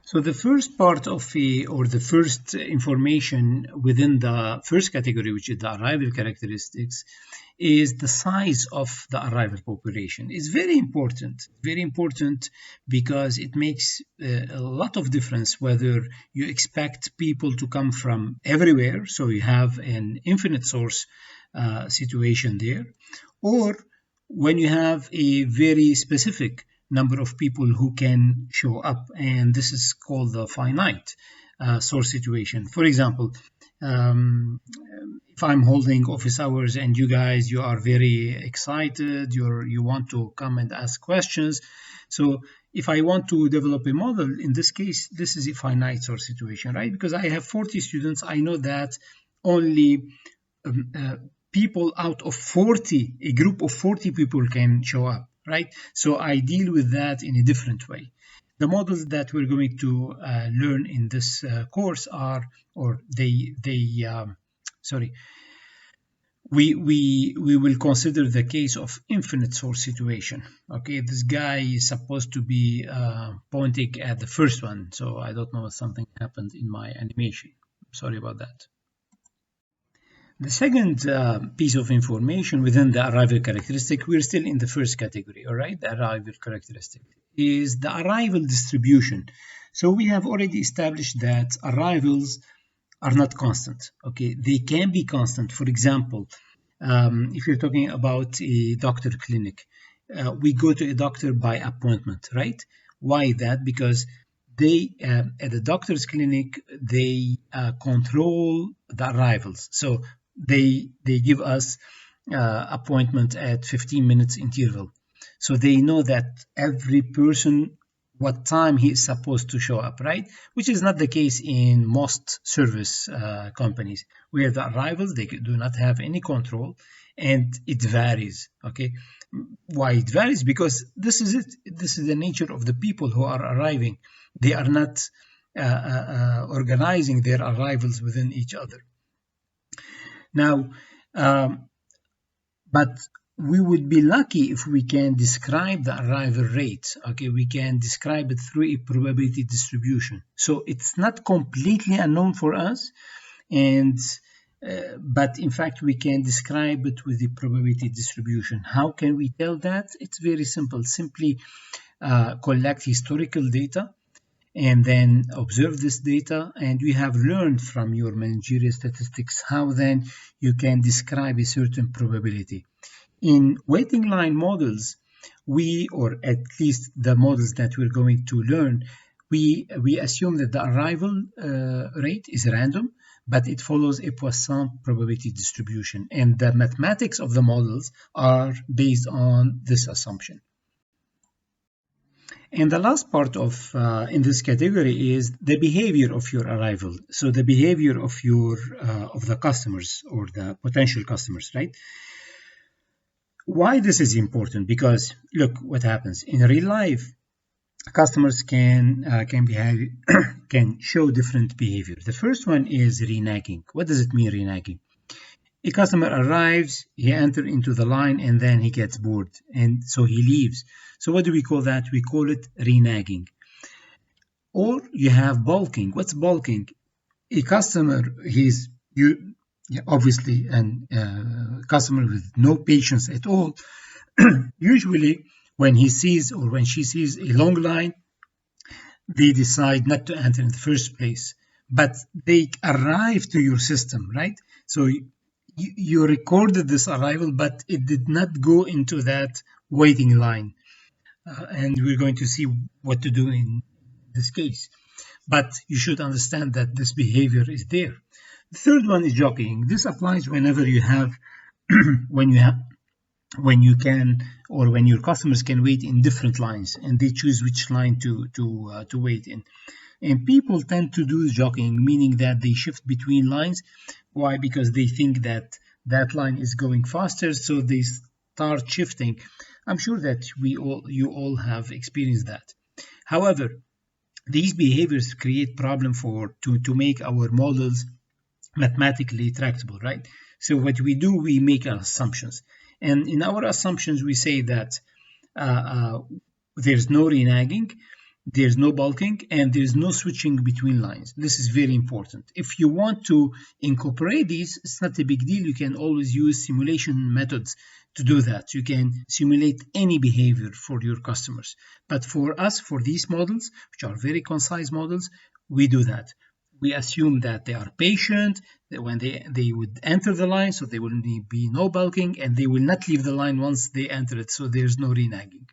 So the first part of or the first information within the first category, which is the arrival characteristics, is the size of the arrival population. It's very important because it makes a lot of difference whether you expect people to come from everywhere, so you have an infinite source situation there, or when you have a very specific number of people who can show up, and this is called the finite source situation. For example, if I'm holding office hours and you are very excited, you want to come and ask questions. So if I want to develop a model, in this case, this is a finite source situation, right? Because I have 40 students, I know that only people out of 40, a group of 40 people can show up, right? So I deal with that in a different way. The models that we're going to learn in this course are, we will consider the case of infinite source situation. Okay, this guy is supposed to be pointing at the first one, so I don't know if something happened in my animation. Sorry about that. The second piece of information within the arrival characteristic, we're still in the first category, all right? The arrival characteristic is the arrival distribution. So we have already established that arrivals are not constant, okay? They can be constant. For example, if you're talking about a doctor clinic, we go to a doctor by appointment, right? Why that? Because they, at the doctor's clinic, they control the arrivals. So they give us appointment at 15 minutes interval. So they know that every person, what time he is supposed to show up, right? Which is not the case in most service companies, where the arrivals, they do not have any control, and it varies, okay? Why it varies? Because this is it. This is the nature of the people who are arriving. They are not organizing their arrivals within each other. Now, but we would be lucky if we can describe the arrival rate. Okay, we can describe it through a probability distribution. So it's not completely unknown for us, and but in fact we can describe it with the probability distribution. How can we tell that? It's very simple. Simply collect historical data and then observe this data, and we have learned from your managerial statistics how then you can describe a certain probability. In waiting line models, or at least the models that we're going to learn, we assume that the arrival rate is random, but it follows a Poisson probability distribution, and the mathematics of the models are based on this assumption. And the last part of in this category is the behavior of your arrival. So the behavior of your of the customers or the potential customers, right? Why this is important? Because look what happens in real life. Customers can behave can show different behavior. The first one is reneging. What does it mean, reneging? A customer arrives, he enters into the line, and then he gets bored, and so he leaves. So what do we call that? We call it reneging. Or you have bulking. What's bulking? A customer, obviously a customer with no patience at all. Usually when he sees or when she sees a long line, they decide not to enter in the first place, but they arrive to your system, right? So you recorded this arrival, but it did not go into that waiting line. And we're going to see what to do in this case. But you should understand that this behavior is there. The third one is jockeying. This applies whenever you have, when you can, or when your customers can wait in different lines, and they choose which line to wait in. And people tend to do jockeying, meaning that they shift between lines. Why? Because they think that that line is going faster, so they start shifting. I'm sure that you all have experienced that. However, these behaviors create problem to make our models mathematically tractable, right? So what we do, we make assumptions, and in our assumptions we say that there's no reneging, there's no bulking, and there's no switching between lines. This is very important. If you want to incorporate these, it's not a big deal. You can always use simulation methods to do that. You can simulate any behavior for your customers. But for us, for these models, which are very concise models, we do that. We assume that they are patient, that when they would enter the line, so there will be no bulking, and they will not leave the line once they enter it, so there's no renagging.